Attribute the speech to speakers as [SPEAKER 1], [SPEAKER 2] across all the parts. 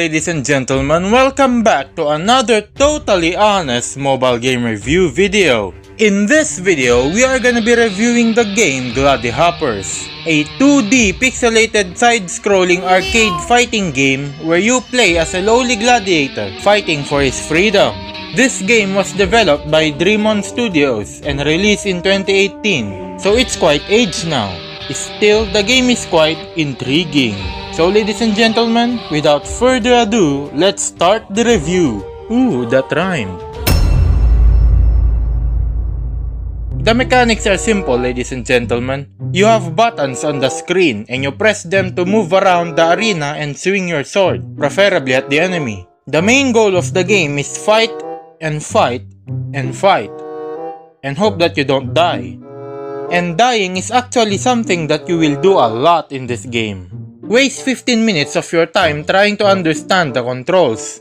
[SPEAKER 1] ladies and gentlemen, welcome back to another totally honest mobile game review video. In this video, we are gonna be reviewing the game Gladihoppers, a 2D pixelated side-scrolling arcade fighting game where you play as a lowly gladiator fighting for his freedom. This game was developed by Dreamon Studios and released in 2018, so it's quite aged now. Still, the game is quite intriguing. So ladies and gentlemen, without further ado, let's start the review. Ooh, that rhymed. The mechanics are simple, ladies and gentlemen. You have buttons on the screen and you press them to move around the arena and swing your sword, preferably at the enemy. The main goal of the game is fight and fight and fight and hope that you don't die. And dying is actually something that you will do a lot in this game. Waste 15 minutes of your time trying to understand the controls.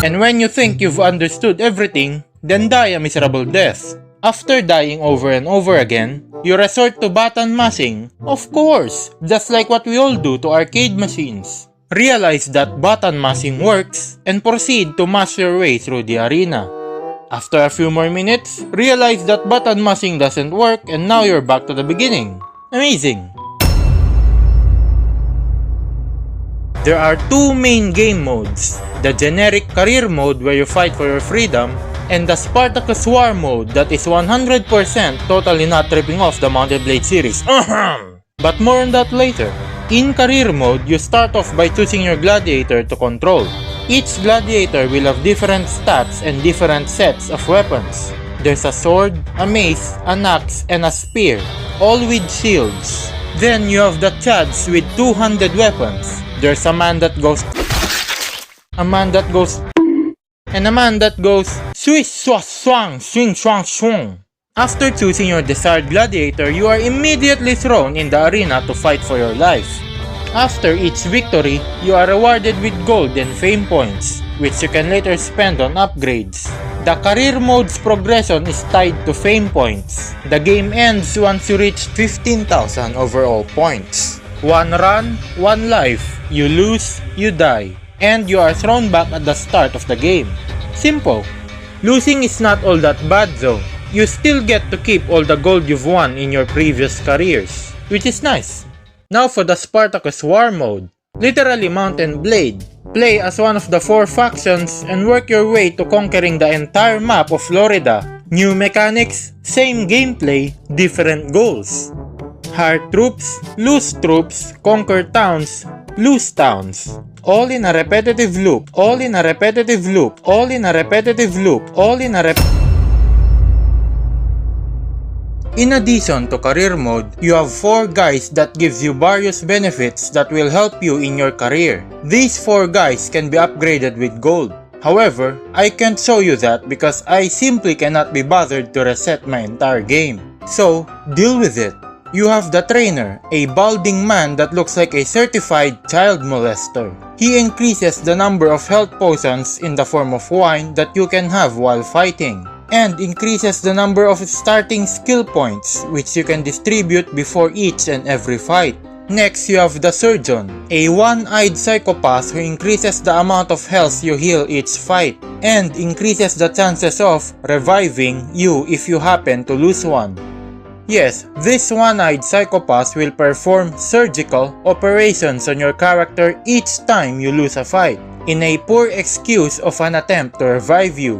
[SPEAKER 1] And when you think you've understood everything, then die a miserable death. After dying over and over again, you resort to button mashing, of course, just like what we all do to arcade machines. Realize that button mashing works and proceed to mash your way through the arena. After a few more minutes, realize that button mashing doesn't work and now you're back to the beginning. Amazing! There are two main game modes, the generic career mode where you fight for your freedom, and the Spartacus War mode that is 100% totally not ripping off the Mounted Blade series. But more on that later. In career mode, you start off by choosing your gladiator to control. Each gladiator will have different stats and different sets of weapons. There's a sword, a mace, an axe, and a spear, all with shields. Then you have the chads with 200 weapons. There's a man that goes, a man that goes, and a man that goes swish swash swang swing swang swung. After choosing your desired gladiator, you are immediately thrown in the arena to fight for your life. After each victory, you are rewarded with gold and fame points, which you can later spend on upgrades. The career mode's progression is tied to fame points. The game ends once you reach 15,000 overall points. One run, one life. You lose, you die, and you are thrown back at the start of the game. Simple. Losing is not all that bad though. You still get to keep all the gold you've won in your previous careers, which is nice. Now for the Spartacus War mode. Literally Mountain Blade. Play as one of the 4 factions and work your way to conquering the entire map of Florida. New mechanics, same gameplay, different goals. Hire troops, lose troops, conquer towns, lose towns. All in a repetitive loop, all in a repetitive loop, all in a repetitive loop, all in a In addition to career mode, you have 4 guys that gives you various benefits that will help you in your career. These 4 guys can be upgraded with gold. However, I can't show you that because I simply cannot be bothered to reset my entire game. So, deal with it. You have the trainer, a balding man that looks like a certified child molester. He increases the number of health potions in the form of wine that you can have while fighting, and increases the number of starting skill points which you can distribute before each and every fight. Next, you have the surgeon, a one-eyed psychopath who increases the amount of health you heal each fight, and increases the chances of reviving you if you happen to lose one. Yes, this one-eyed psychopath will perform surgical operations on your character each time you lose a fight, in a poor excuse of an attempt to revive you.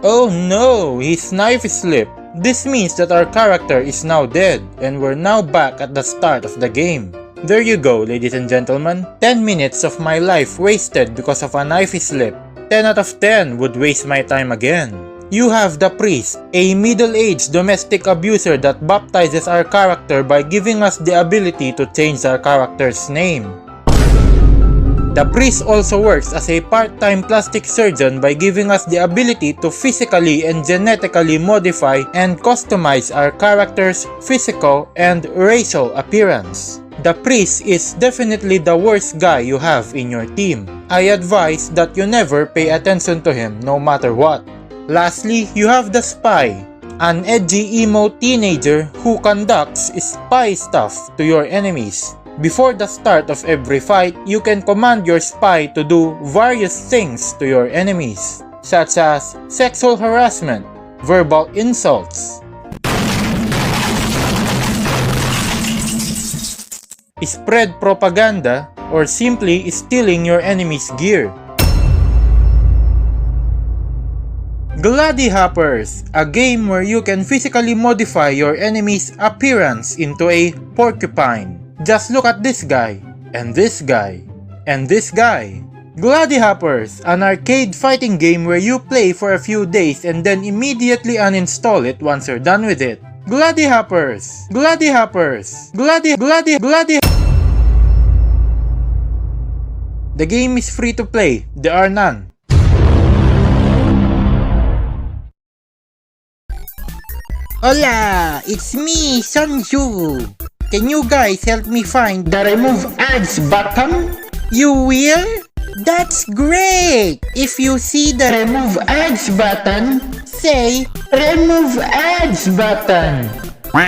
[SPEAKER 1] Oh no, his knife slipped. This means that our character is now dead, and we're now back at the start of the game. There you go, ladies and gentlemen. 10 minutes of my life wasted because of a knife slip. 10 out of 10 would waste my time again. You have the priest, a middle-aged domestic abuser that baptizes our character by giving us the ability to change our character's name. The priest also works as a part-time plastic surgeon by giving us the ability to physically and genetically modify and customize our character's physical and racial appearance. The priest is definitely the worst guy you have in your team. I advise that you never pay attention to him no matter what. Lastly, you have the spy, an edgy emo teenager who conducts spy stuff to your enemies. Before the start of every fight, you can command your spy to do various things to your enemies, such as sexual harassment, verbal insults, spread propaganda, or simply stealing your enemy's gear. Gladihoppers, a game where you can physically modify your enemy's appearance into a porcupine. Just look at this guy, and this guy, and this guy. Gladihoppers, an arcade fighting game where you play for a few days and then immediately uninstall it once you're done with it. Gladihoppers, Gladihoppers, Gladi. The game is free to play, there are none.
[SPEAKER 2] Hola, it's me, Sanju. Can you guys help me find the remove ads button? You will? That's great! If you see the remove ads button, say remove ads button.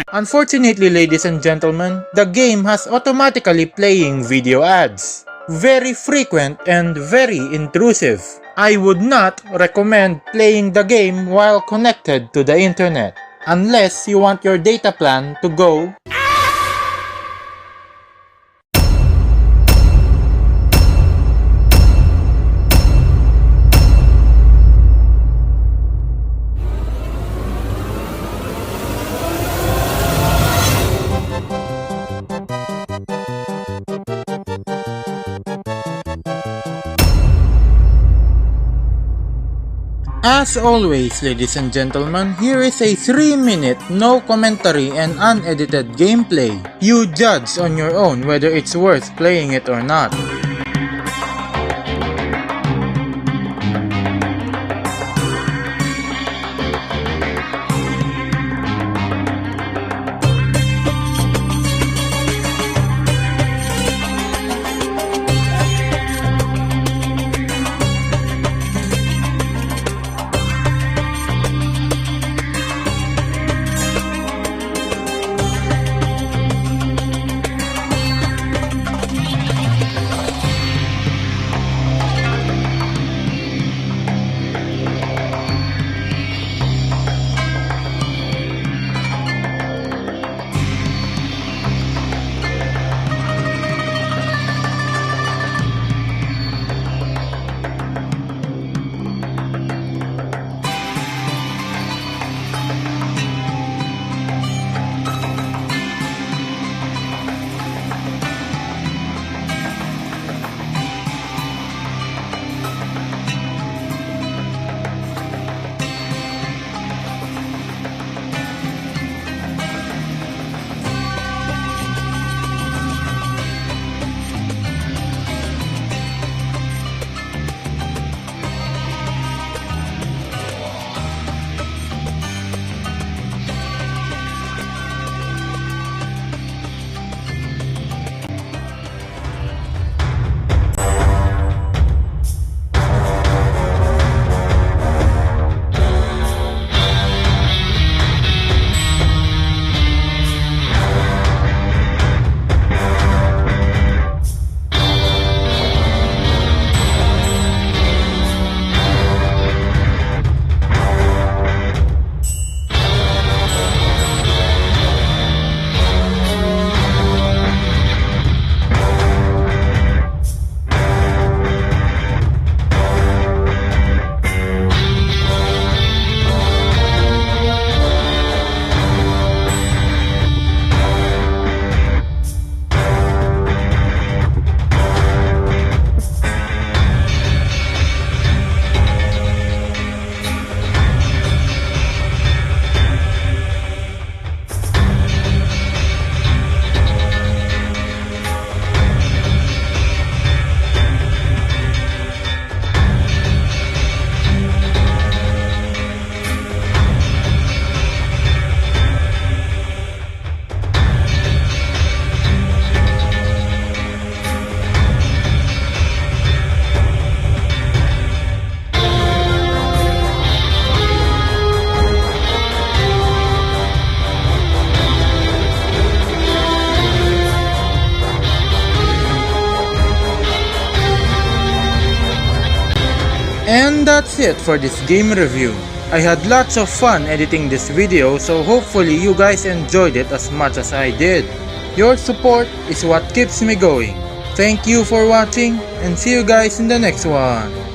[SPEAKER 1] Unfortunately, ladies and gentlemen, the game has automatically playing video ads. Very frequent and very intrusive. I would not recommend playing the game while connected to the internet, unless you want your data plan to go. As always, ladies and gentlemen, here is a 3-minute, no commentary and unedited gameplay. You judge on your own whether it's worth playing it or not. And that's it for this game review. I had lots of fun editing this video, so hopefully you guys enjoyed it as much as I did. Your support is what keeps me going. Thank you for watching, and see you guys in the next one.